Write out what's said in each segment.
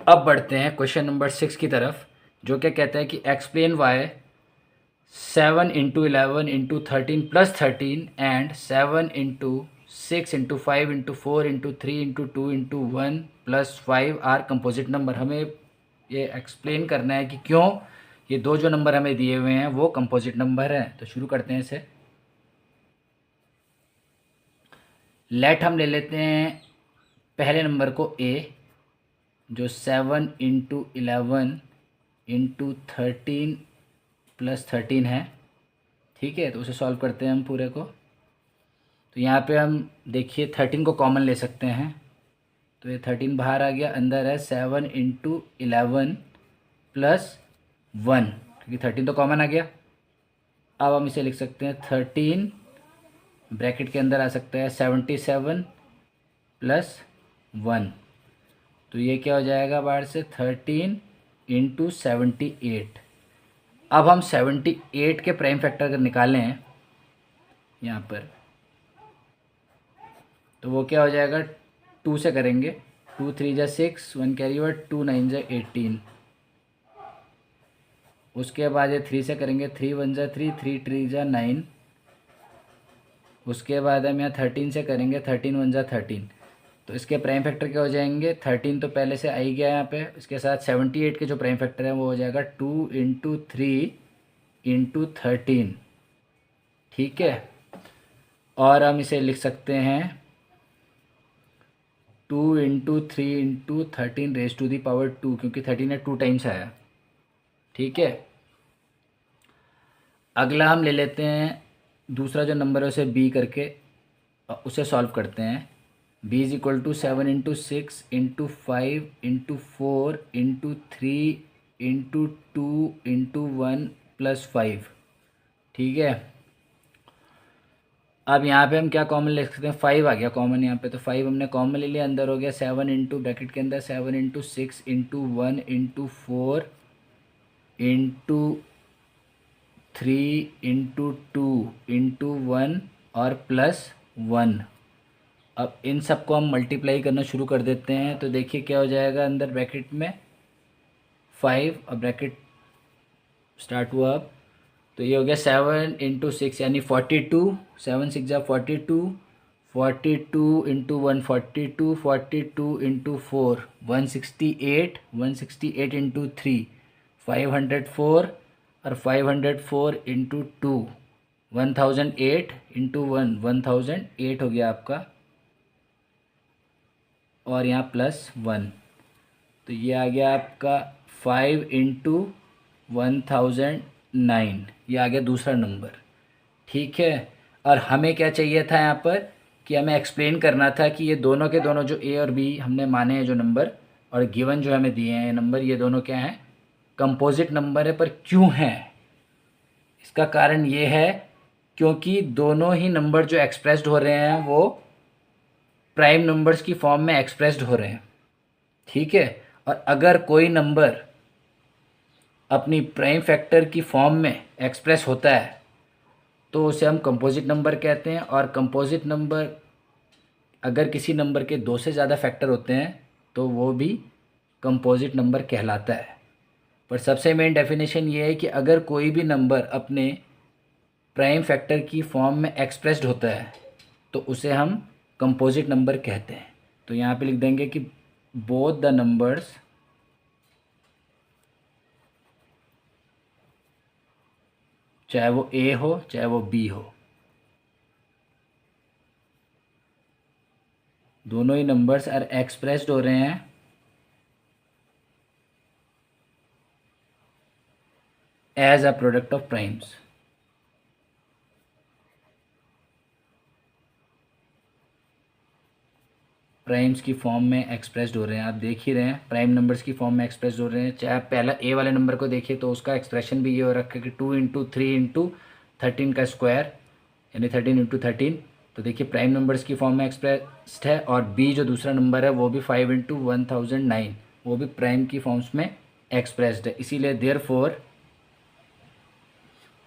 अब बढ़ते हैं क्वेश्चन नंबर 6 की तरफ, जो क्या कहता है कि explain why 7 × 11 × 13 + 13 and 7 × 6 × 5 × 4 × 3 × 2 × 1 are composite number. हमें ये एक्सप्लेन करना है कि क्यों ये दो जो नंबर हमें दिए हुए हैं वो कंपोजिट नंबर हैं। तो शुरू करते हैं इसे। लेट हम ले लेते हैं पहले नंबर को ए, जो 7 × 11 × 13 + 13 है। ठीक है, तो उसे सॉल्व करते हैं हम पूरे को। तो यहाँ पे हम देखिए 13 को कॉमन ले सकते हैं, तो ये 13 बाहर आ गया, अंदर है 7 × 11 + 1, क्योंकि 13 तो कॉमन आ गया। अब हम इसे लिख सकते हैं 13 ब्रैकेट के अंदर आ सकता है 77 + 1, तो ये क्या हो जाएगा बाहर से 13 × 78। अब हम 78 के प्राइम फैक्टर अगर निकालें यहाँ पर, तो वो क्या हो जाएगा, 2 से करेंगे, 2 3 × 6, 1 कैरी ओवर, 2 9 × 18। उसके बाद ये 3 से करेंगे, 3 1 × 3, 3 3 × 9। उसके बाद हम यहाँ 13 से करेंगे, 13 1 × 13। तो इसके प्राइम फैक्टर क्या हो जाएंगे, 13 तो पहले से आ ही गया यहाँ पे, इसके साथ 78 के जो प्राइम फैक्टर है वो हो जाएगा 2 × 3 × 13। ठीक है, और हम इसे लिख सकते हैं 2 × 3 × 13⁻², क्योंकि 13 है 2 टाइम्स आया। ठीक है, अगला हम ले लेते हैं दूसरा जो नंबर है उसे बी करके, उसे सॉल्व करते हैं। b = 7 × 6 × 5 × 4 × 3 × 2 × 1 + 5। ठीक है, अब यहाँ पे हम क्या कॉमन ले सकते हैं, 5 आ गया कॉमन यहाँ पे, तो 5 हमने कॉमन ले लिया, अंदर हो गया 7 × ब्रैकेट के अंदर 7 × 6 × 1 × 4 × 3 × 2 × 1 और +1। अब इन सब को हम मल्टीप्लाई करना शुरू कर देते हैं, तो देखिए क्या हो जाएगा, अंदर ब्रैकेट में 5, अब ब्रैकेट स्टार्ट हुआ अब, तो ये हो गया 7 × 6 यानी 42, 7 6 × 42, 42 × 1 42, 42 × 4 168, 168 × 3 504 और 504 × 2 1008 × 1 1008 हो गया आपका, और यहाँ +1, तो ये आ गया आपका 5 × 1009, ये आ गया दूसरा नंबर। ठीक है, और हमें क्या चाहिए था यहाँ पर कि हमें एक्सप्लेन करना था कि ये दोनों के दोनों जो ए और बी हमने माने हैं जो नंबर, और गिवन जो हमें दिए हैं ये नंबर, ये दोनों क्या हैं, कंपोजिट नंबर है। पर क्यों है, इसका कारण ये है क्योंकि दोनों ही नंबर जो एक्सप्रेस्ड हो रहे हैं वो प्राइम नंबर्स की फॉर्म में एक्सप्रेस्ड हो रहे हैं। ठीक है, और अगर कोई नंबर अपनी प्राइम फैक्टर की फॉर्म में एक्सप्रेस होता है तो उसे हम कंपोजिट नंबर कहते हैं। और कंपोजिट नंबर, अगर किसी नंबर के 2 से ज़्यादा फैक्टर होते हैं तो वो भी कंपोजिट नंबर कहलाता है। पर सबसे मेन डेफिनेशन ये है कि अगर कोई भी नंबर अपने प्राइम फैक्टर की फॉर्म में एक्सप्रेस्ड होता है तो उसे हम कंपोजिट नंबर कहते हैं। तो यहाँ पे लिख देंगे कि बोथ द नंबर्स चाहे वो ए हो चाहे वो बी हो, दोनों ही नंबर्स आर एक्सप्रेस्ड हो रहे हैं as a product of primes. Primes की फॉर्म में एक्सप्रेस्ड हो रहे हैं, आप देख ही रहे हैं प्राइम नंबर्स की फॉर्म में एक्सप्रेस्ड हो रहे हैं। चाहे आप पहला ए वाले नंबर को देखिए तो उसका एक्सप्रेशन भी ये हो रखा है कि 2 × 3 × 13 का स्क्वायर यानी 13 × 13। तो देखिए प्राइम नंबर्स की फॉर्म में एक्सप्रेस्ड है, और बी जो दूसरा नंबर है वो भी 5 × 1009, वो भी प्राइम की फॉर्म्स में एक्सप्रेस्ड है। इसीलिए therefore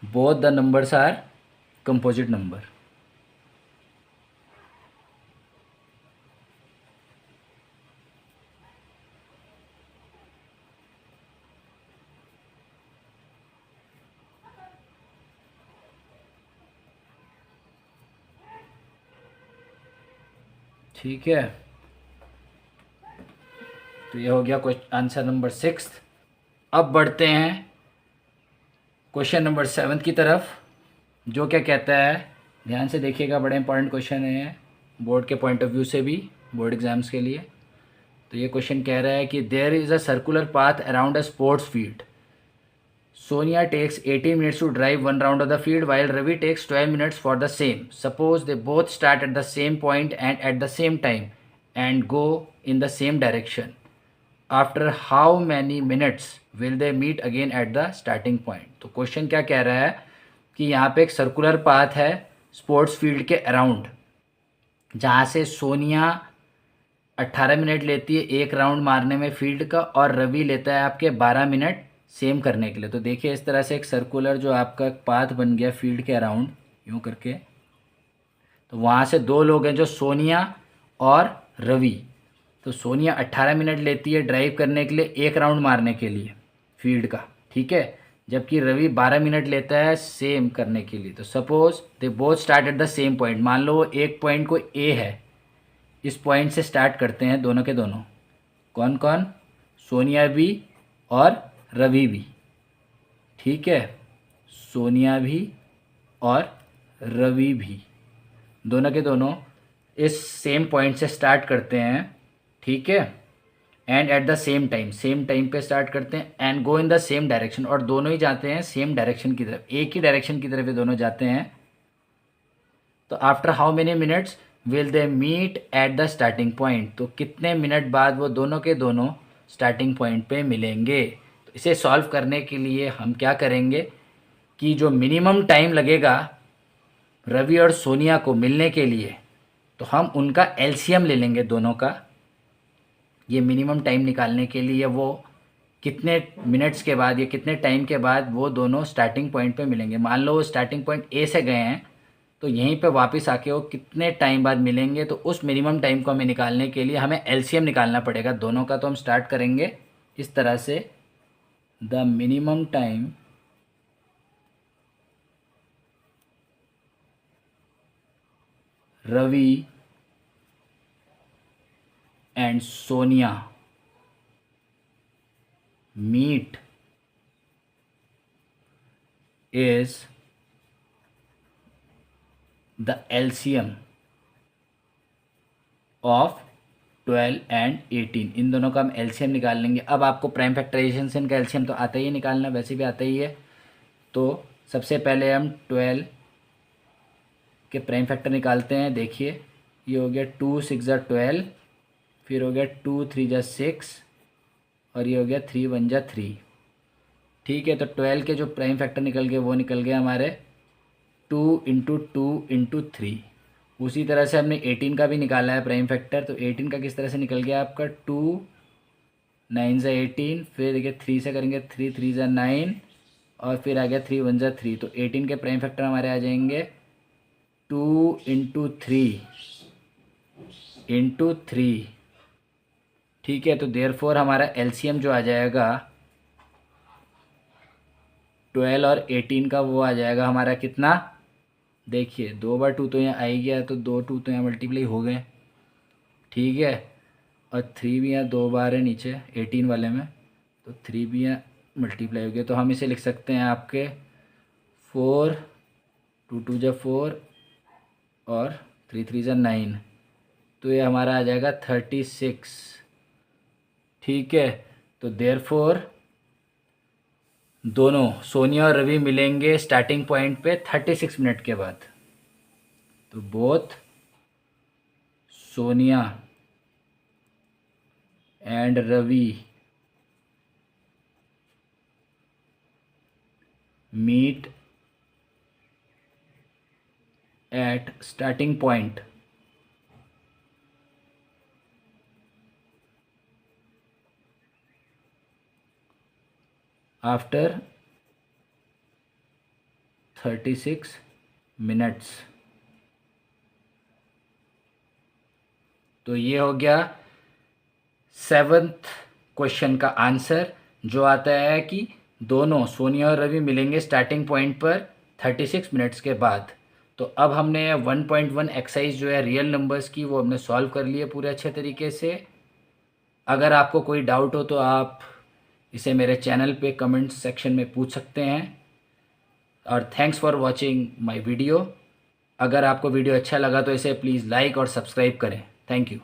both the numbers are composite number. ठीक है, तो ये हो गया आंसर नंबर 6। अब बढ़ते हैं क्वेश्चन नंबर 7 की तरफ, जो क्या कहता है, ध्यान से देखिएगा, बड़े इंपॉर्टेंट क्वेश्चन है बोर्ड के पॉइंट ऑफ व्यू से भी, बोर्ड एग्जाम्स के लिए। तो ये क्वेश्चन कह रहा है कि there is a circular path around a sports field. Sonia takes 18 minutes to drive one round of the field while Ravi takes 12 minutes for the same. Suppose they both start at the same point and at the same time and go in the same direction. After how many minutes will they meet again at the starting point? तो question क्या कह रहा है कि यहाँ पे एक circular path है स्पोर्ट्स फील्ड के अराउंड, जहाँ से सोनिया 18 मिनट लेती है एक राउंड मारने में फील्ड का, और रवि लेता है आपके 12 मिनट सेम करने के लिए। तो देखिए इस तरह से एक सर्कुलर जो आपका पाथ बन गया फील्ड के अराउंड यूँ करके। तो वहाँ से दो लोग हैं जो सोनिया और रवि। तो सोनिया 18 मिनट लेती है ड्राइव करने के लिए एक राउंड मारने के लिए फील्ड का, ठीक है, जबकि रवि 12 मिनट लेता है सेम करने के लिए। तो suppose they both start at the same point, मान लो वो एक पॉइंट को ए है, इस पॉइंट से स्टार्ट करते हैं दोनों के दोनों। कौन कौन? सोनिया भी और रवि भी, ठीक है, सोनिया भी और रवि भी, दोनों के दोनों इस सेम पॉइंट से स्टार्ट करते हैं, ठीक है, and at the same time पे स्टार्ट करते हैं, and go in the same direction, और दोनों ही जाते हैं सेम डायरेक्शन की तरफ, एक ही डायरेक्शन की तरफ ये दोनों जाते हैं। तो after how many minutes will they meet at the starting point, तो कितने मिनट बाद वो दोनों के दोनों स्टार्टिंग पॉइंट पे मिलेंगे। तो इसे सॉल्व करने के लिए हम क्या करेंगे कि जो मिनिमम टाइम लगेगा रवि और सोनिया को मिलने के लिए, तो हम उनका एलसीएम ले लेंगे दोनों का। ये मिनिमम टाइम निकालने के लिए वो कितने मिनट्स के बाद या कितने टाइम के बाद वो दोनों स्टार्टिंग पॉइंट पे मिलेंगे। मान लो वो स्टार्टिंग पॉइंट ए से गए हैं, तो यहीं पे वापस आके वो कितने टाइम बाद मिलेंगे। तो उस मिनिमम टाइम को हमें निकालने के लिए हमें एलसीएम निकालना पड़ेगा दोनों का। तो हम स्टार्ट करेंगे इस तरह से, the minimum time Ravi and Sonia meet is the LCM of 12 and 18। इन दोनों का हम एलसीएम निकाल लेंगे। अब आपको प्राइम फैक्टराइजेशन से इनका एलसीएम तो आता ही है निकालना, वैसे भी आता ही है। तो सबसे पहले हम 12 के प्राइम फैक्टर निकालते हैं। देखिए ये हो गया 2 6 जा 12, फिर हो गया 2 3 जा 6, और ये हो गया 3 1 जा 3, ठीक है। तो 12 के जो प्राइम फैक्टर निकल गए वो निकल गए हमारे 2 इंटू 2 इंटू 3। उसी तरह से हमने 18 का भी निकाला है प्राइम फैक्टर। तो 18 का किस तरह से निकल गया आपका 2 9 जा 18, फिर देखिए 3 से करेंगे 3 3 जा 9, और फिर आ गया 3 1 जा 3। तो 18 के प्राइम फैक्टर हमारे आ जाएंगे 2 इंटू 3 इंटू 3, ठीक है। तो देयरफॉर हमारा एलसीएम जो आ जाएगा 12 और 18 का, वो आ जाएगा हमारा कितना, देखिए 2 बार 2 तो यहाँ आ ही गया, तो 2 2 तो यहाँ मल्टीप्लाई हो गए, ठीक है। और 3 भी यहाँ 2 बार है नीचे 18 वाले में, तो 3 भी यहाँ मल्टीप्लाई हो गया। तो हम इसे लिख सकते हैं आपके 4 2 2 जा 4 और 3 3 जा 9, तो ये हमारा आ जाएगा 36, ठीक है। तो देयरफॉर दोनों सोनिया और रवि मिलेंगे स्टार्टिंग पॉइंट पे 36 मिनट के बाद। तो both Sonia and Ravi meet at starting point after 36 minutes. तो ये हो गया 7th क्वेश्चन का आंसर, जो आता है कि दोनों सोनिया और रवि मिलेंगे स्टार्टिंग पॉइंट पर 36 मिनट्स के बाद। तो अब हमने 1.1 एक्सरसाइज जो है रियल नंबर्स की वो हमने सॉल्व कर लिए पूरे अच्छे तरीके से। अगर आपको कोई डाउट हो तो आप इसे मेरे चैनल पे कमेंट सेक्शन में पूछ सकते हैं। और thanks for watching my video. अगर आपको वीडियो अच्छा लगा तो इसे प्लीज़ लाइक और सब्सक्राइब करें। Thank you.